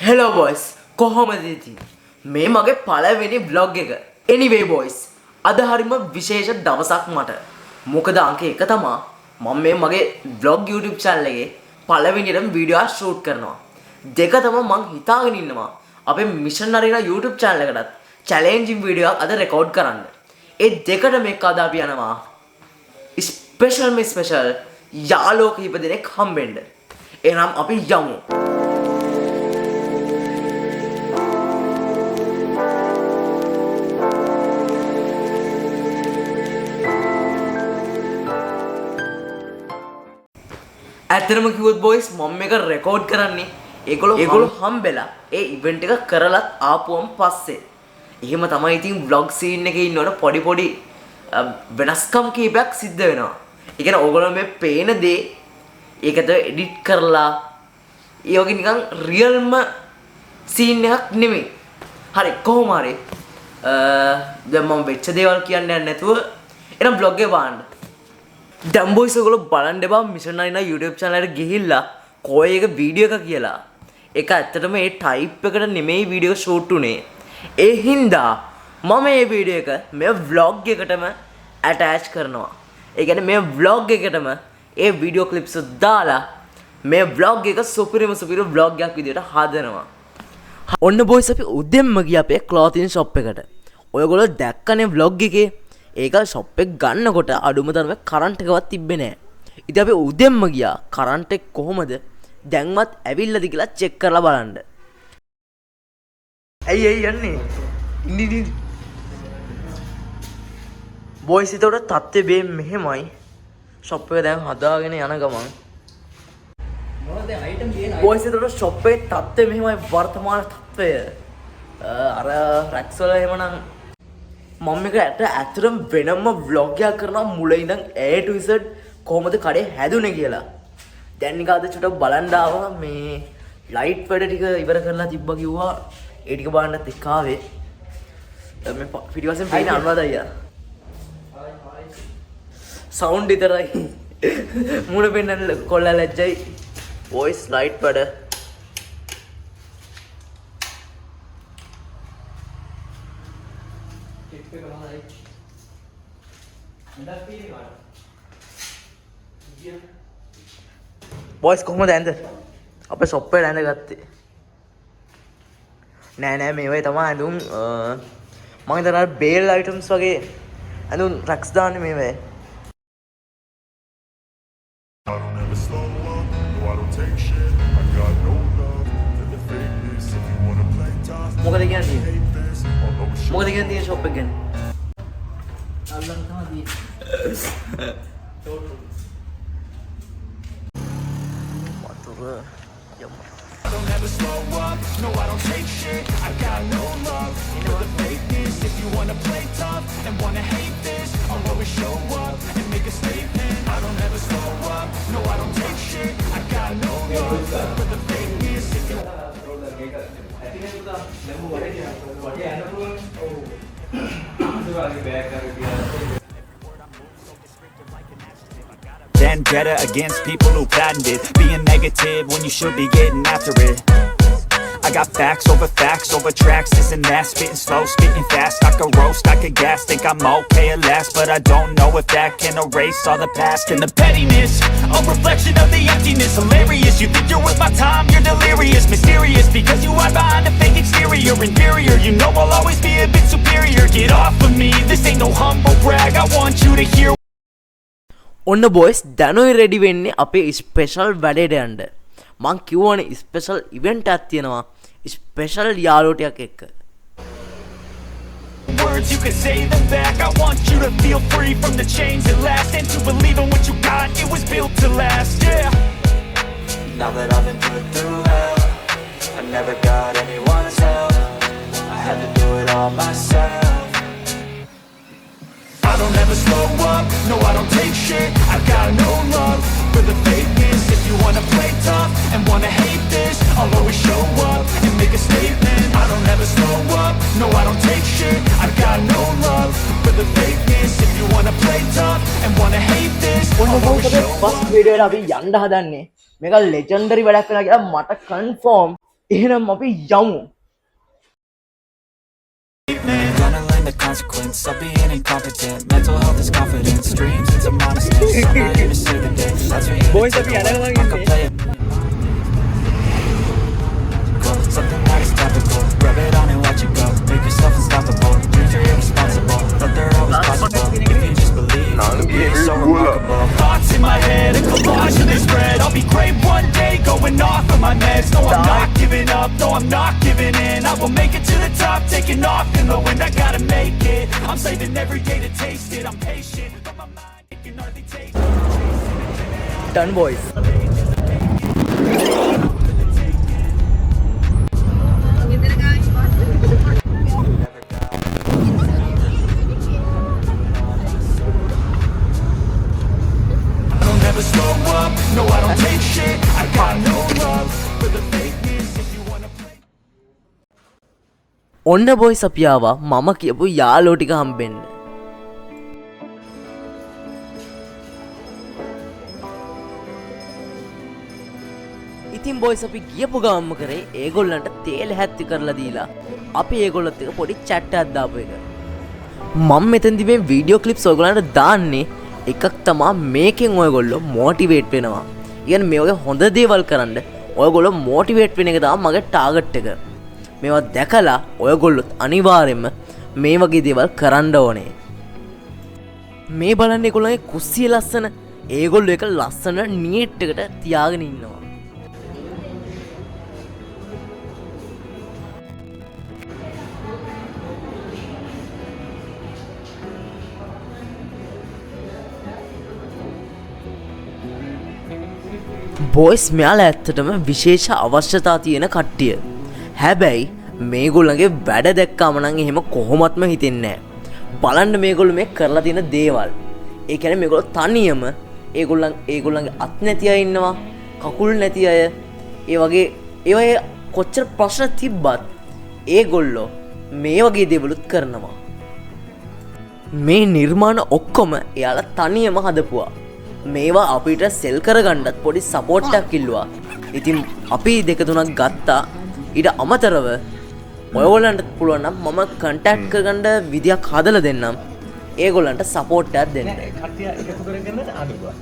Hello boys, කොහොමද ඉතින්? මේ මගේ පළවෙනි vlog එක. Anyway boys, අද හරිම විශේෂ දවසක් මට. මොකද අංක 1 තමයි මම මේ මගේ vlog YouTube channel එකේ පළවෙනියටම වීඩියෝ එකක් shoot කරනවා. දෙක තමයි මං හිතාගෙන ඉන්නවා අපේ Mission Arena YouTube channel එකටත් challenging video එකක් අද record කරන්න. ඒ දෙකට මේක අද අපි යනවා. special යාළුවෝ කිහිප දෙනෙක් හම්බෙන්න. එහෙනම් අපි යමු. ඇත්තටම කිව්වොත් boys මම මේක රෙකෝඩ් කරන්නේ ඒගොල්ලෝ හම්බෙලා ඒ ඉවෙන්ට් එක කරලත් ආපුවම පස්සේ. එහෙම තමයි ඉතින් vlog scene එකේ ඉන්නකොට පොඩි වෙනස්කම් කීපයක් සිද්ධ වෙනවා. ඒ කියන්නේ ඕගොල්ලෝ මේ පේන දේ ඒකට එඩිට් කරලා ඒ වගේ නිකන් රියල්ම scene එකක් නෙමෙයි. හරි කොහොම හරි දැන් මම වෙච්ච දේවල් කියන්නේ නැතුව එනම් vlog එක බලන්න. දැන් boys ඔයගොල්ලෝ බලන්න එපා Mission Arena YouTube channel එකට ගිහිල්ලා කොයි එක වීඩියෝ එක කියලා. ඒක ඇත්තටම ඒ ටයිප් එකට නෙමෙයි වීඩියෝ එක ෂූට් උනේ. ඒ හින්දා මම මේ වීඩියෝ එක මේ vlog එකටම attach කරනවා. ඒ කියන්නේ මේ vlog එකටම ඒ වීඩියෝ clips දාලා මේ vlog එක සුපිරිම vlog එකක් විදියට හදනවා. ඔන්න boys අපි උදෙන්ම ගියා අපේ clothing shop එකට. ඔයගොල්ලෝ දැක්කනේ vlog එකේ ඒක ෂොප් එක ගන්නකොට අඩුම තරමේ කරන්ට් එකවත් තිබ්බේ නැහැ. ඉතින් අපි උදෙන්ම ගියා කරන්ට් එක කොහමද දැන්වත් ඇවිල්ලාද කියලා චෙක් කරලා බලන්න. ඇයි යන්නේ? ඉන්නේ බොයිස් හිතවට තත්ත්වය බේ මෙහෙමයි. ෂොප් එක දැන් හදාගෙන යන ගමන් මොනවද අයිටම් තියෙන බොයිස් හිතවට ෂොප් එකේ තත්ත්වය මෙහෙමයි වර්තමාන තත්ත්වය. අර රැක්ස් වල එහෙමනම් මම මේක ඇත්තටම වෙනම vlog එකක් කරනවා මුල ඉඳන් A to Z කොහොමද කඩේ හැදුනේ කියලා. දැන් නිකන් අද චුට්ටක් බලන්න ආවා මේ ලයිට් වැඩ ටික ඉවර කරලා තිබ්බා කිව්වා ඒ ටික බලන්නත් එක්ක ආවේ. මේ පිටිපස්සෙන් පේන අනුවාද අයියා. සවුන්ඩ් විතරයි. මුණ පෙන්නන්න කොල්ල ලැජ්ජයි. වොයිස් ලයිට් වැඩ බොයිස් කොහොමද ඇඳ අපේ ෂොප් එකට ඇඳ ගත්තේ නෑ මේවයි තමයි ඇඳුම් මම හිතනවා බේල් අයිටම්ස් වගේ ඇඳුම් රැක්ස් දාන්නේ මේවයි මොකද කියන්නේ ෂොප් එක ගැන අල්ලන් තමයි I don't ever slow up, no I don't take shit, I got no love for the fakeness. If you wanna play tough and wanna hate this, I'll always show up and make a statement. I don't ever slow up, no I don't take shit, I got no love for the fakeness. If you Vendetta against people who patented being negative when you should be getting after it. I got facts over tracks, this and that, spitting slow, spitting fast. I could roast, I could gas, think I'm okay at last, but I don't know if that can erase all the past. And the pettiness, a reflection of the emptiness. Hilarious, you think you're worth my time, you're delirious. Mysterious, because you hide behind a fake exterior. Inferior, you know I'll always be a bit superior. Get off of me, this ain't no humble brag. I want you to hear. ඔන්න boys දැනුයි ready වෙන්නේ අපේ special වැඩේට යන්න. මං කිව්වනේ special event එකක් තියෙනවා special යාළුවෝ ටිකක් එක්ක. Words you can say them back. I want you to feel free from the chains that last, and to believe in what you got, it was built to last. Yeah. Now that I've been put through hell, I never got anyone's help. I had to do it all myself. I don't ever slow up, no I don't take shit, I got no love for the fakeness. If you wanna play tough and wanna hate this, I'll always show up and make a statement. I don't ever slow up, no I don't take shit, I got no love for the fakeness. If you wanna play tough and wanna hate this, I'll always show up. First video එක අපි යන්න හදන්නේ මේක legendary වැඩක් වෙනවා කියලා මට confirm එහෙනම් අපි යමු. Gonna learn the consequence of being incompetent. Mental health is confidence, dreams into modestness. I'm not here to save the day, that's for you Boys, to අපි take away. යනවා I can play it. Something that is topical, rub it on and watch it go. Make yourself unstoppable, dreams are irresponsible, but they're always possible. If you just believe, you'll be so remarkable. Thoughts in my head, a collage of this spread. I'll be great one day, going off of my meds. No, I'm not giving up, no, I'm not giving in. I will make it to the top, taking off in the wind. I gotta make it, I'm saving every day to taste it. I'm patient, but my mind, it can hardly take it. Done boys. I don't ever slow up, no, I don't take shit. I got no love for the fakeness. If you wanna play. ඔන්න boys අපි ආවා මම කියපු යාළුවෝ ටික හම්බෙන්න. ඉතින් boys අපි ගියපු ගමන්ම කරේ ඒගොල්ලන්ට තේල හැත්ති කරලා දීලා අපි ඒගොල්ලොත් එක්ක පොඩි chat එකක් දාපු එක. මම මෙතෙන්දි මේ වීඩියෝ ක්ලිප්ස් ඔයගොල්ලන්ට දාන්නේ එකක් තමයි මේකෙන් ඔයගොල්ලෝ මොටිවේට් වෙනවා. කියන්නේ මේ වගේ හොඳ දේවල් කරන්න ඔයගොල්ලෝ මොටිවේට් වෙන එක තමයි මගේ ටාගට් එක. මේවා දැකලා ඔයගොල්ලොත් අනිවාර්යෙන්ම මේ වගේ දේවල් කරන්න ඕනේ. මේ බලන්න ඒගොල්ලන්ගේ කුස්සිය ලස්සන. ඒගොල්ලෝ එක ලස්සන නියට් එකට තියාගෙන ඉන්නවා. බොයිස් මෙයාලා ඇත්තටම විශේෂ අවශ්‍යතා තියෙන කට්ටිය. හැබැයි මේගොල්ලන්ගේ වැඩ දැක්කම නම් එහෙම කොහොමත්ම හිතෙන්නේ නැහැ. බලන්න මේගොල්ලෝ මේ කරලා තියෙන දේවල්. ඒ කියන්නේ මේගොල්ලෝ තනියම ඒගොල්ලන්ගේ අත් නැති අය ඉන්නවා, කකුල් නැති අය. ඒ වගේ ඒවයේ කොච්චර ප්‍රශ්න තිබ්බත් ඒගොල්ලෝ මේ වගේ දේවලුත් කරනවා. මේ නිර්මාණ ඔක්කොම එයාලා තනියම හදපුවා. මේවා අපිට සෙල් කරගන්නත් පොඩි සපෝට් එකක් ඉල්ලුවා. ඉතින් අපි දෙක තුනක් ගත්තා. ඊට අමතරව ඔයගොල්ලන්ට පුළුවන් නම් මම කන්ටැක්ට් කරගන්න විදියක් හදලා දෙන්නම්. ඒගොල්ලන්ට සපෝට් එකක් දෙන්න. කට්ටිය එකතු කරගෙන ආදුවා.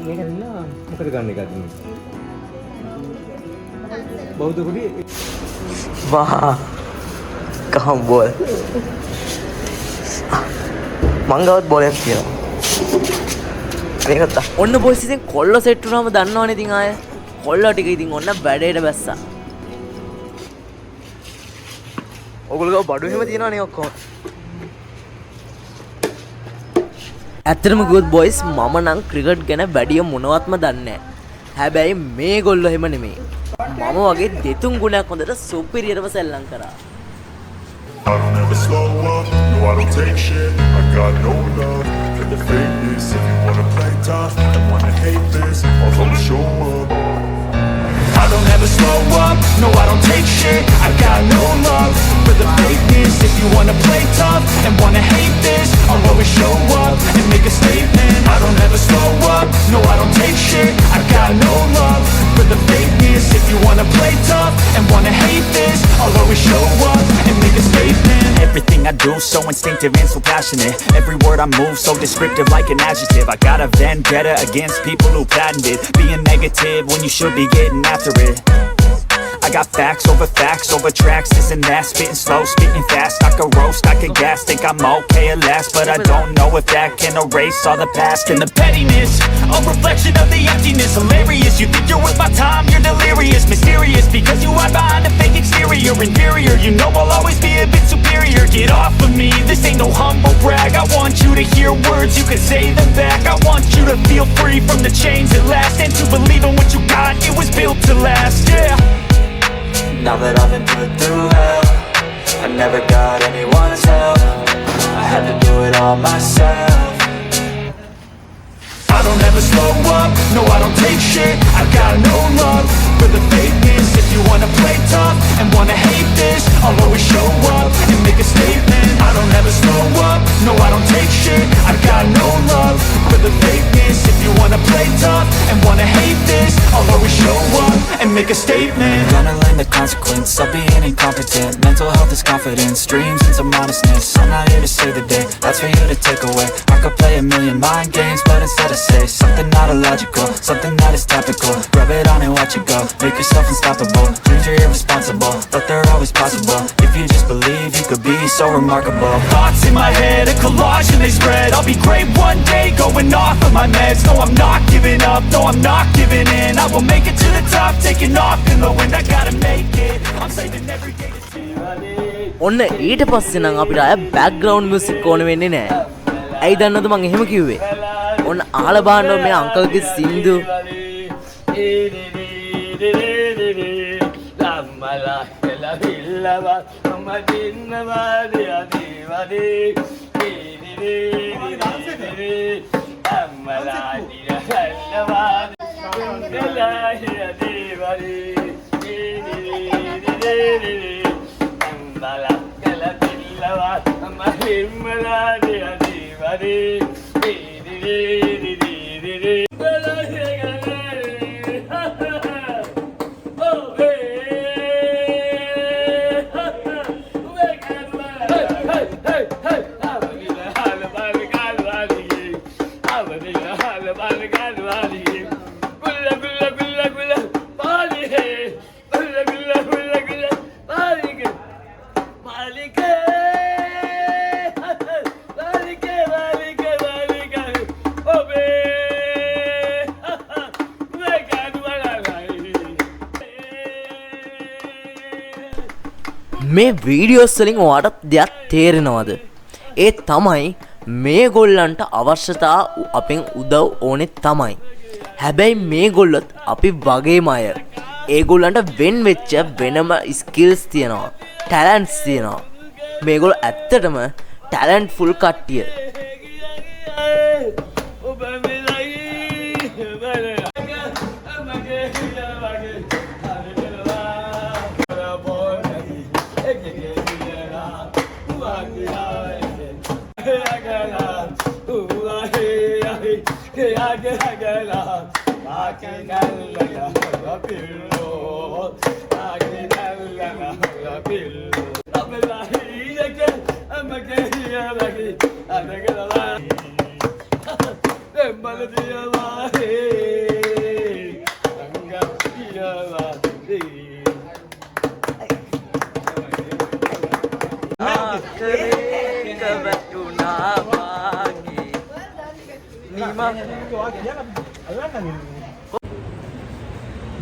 මේක දෙන්න මොකද ගන්න එකද මේ? බෞද්ධ කුඩි වා කම් බෝල්. මංගවත් බෝලයක් තියෙනවා. මේකත් ඔන්න බොයිස් ඉතින් කොල්ල සෙට් වුණාම දන්නවනේ ඉතින් ආය කොල්ල ටික ඉතින් ඔන්න බැඩේට බැස්සා. ඔයගොල්ලෝ බඩු එහෙම තියනවනේ ඔක්කොම. ඇත්තටම කිව්වොත් බොයිස් මම නම් ක්‍රිකට් ගැන වැඩිය මොනවත්ම දන්නේ නැහැ. හැබැයි මේගොල්ලෝ එහෙම නෙමෙයි. මම වගේ දෙතුන් ගුණයක් හොඳට සුපිරියරව සෙල්ලම් කරා. I don't ever slow up, no I don't take shit. I got no love for the fakeness. If you wanna play tough and wanna hate this, I'll come show up. I don't ever slow up, no, I don't take shit. I got no love for the fakeness. If you wanna play tough and wanna hate this, I'll always show up and make a statement. I don't ever slow up, no, I don't take shit. I got no love for the fakeness. If you wanna play tough and wanna hate this, I'll always show up and make a statement. Everything I do so instinctive and so passionate. Every word I move so descriptive like an adjective. I got a vendetta against people who patented being negative when you should be getting after it. I got facts over tracks, this and that. Spitting slow, spitting fast. I could roast, I could gas. Think I'm okay at last, but I don't know if that can erase all the past. And the pettiness, a reflection of the emptiness. Hilarious, you think you're worth my time, you're delirious. Mysterious, because you hide behind a fake exterior. Inferior, you know I'll always be a bit superior. Get off of me, this ain't no humble brag. I want you to hear words, you can say them back. I want you to feel free from the chains at last, and to believe in what you got, it was built to last, yeah. Now that I've been put through hell, I never got anyone's help. I had to do it all myself. I don't ever slow up, no I don't take shit. I got no love for the fakeness. If you wanna play tough and wanna hate this, I'll always show up and make a statement. I don't ever slow up, no I don't take shit. I got no love the fakeness. If you wanna play tough and wanna hate this, I'll always show up and make a statement. Gonna learn the consequence of being incompetent. Mental health is confidence, dreams into modestness. I'm not here to save the day, that's for you to take away. I could play a million mind games, but instead I say something not illogical, something that is topical. Rub it on and watch it go, make yourself unstoppable. Dreams are irresponsible, but they're always possible. If you just believe, you could be so remarkable. Thoughts in my head, a collage and they spread. I'll be great one day, going off of my meds. No, I'm not giving up, no, I'm not giving in. I will make it to the top, taking off in the wind. I gotta make it, I'm saving every day to see. ඔන්න ඊට පස්සේ නම් අපිට අය background music ඕන වෙන්නේ නැහැ. ඇයි දන්නවද මං එහෙම කිව්වේ? ඔන්න අහලා බලන්න මේ අංකල්ගේ සින්දු. මේ වීඩියෝස් වලින් ඔයාලට දෙයක් තේරෙනවද? ඒ තමයි මේගොල්ලන්ට අවශ්‍යතා අපෙන් උදව් ඕනේ තමයි. හැබැයි මේගොල්ලොත් අපි වගේම අය. ඒගොල්ලන්ට වෙන් වෙච්ච වෙනම ස්කිල්ස් තියෙනවා, ටැලන්ට්ස් තියෙනවා. මේගොල්ලෝ ඇත්තටම ටැලන්ට් ෆුල් කට්ටිය.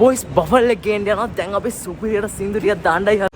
බොයිස් බෆල් එක ගේන්න යනවා. දැන් අපි සුපිරියට සින්දු ටිකක් දාන්නයි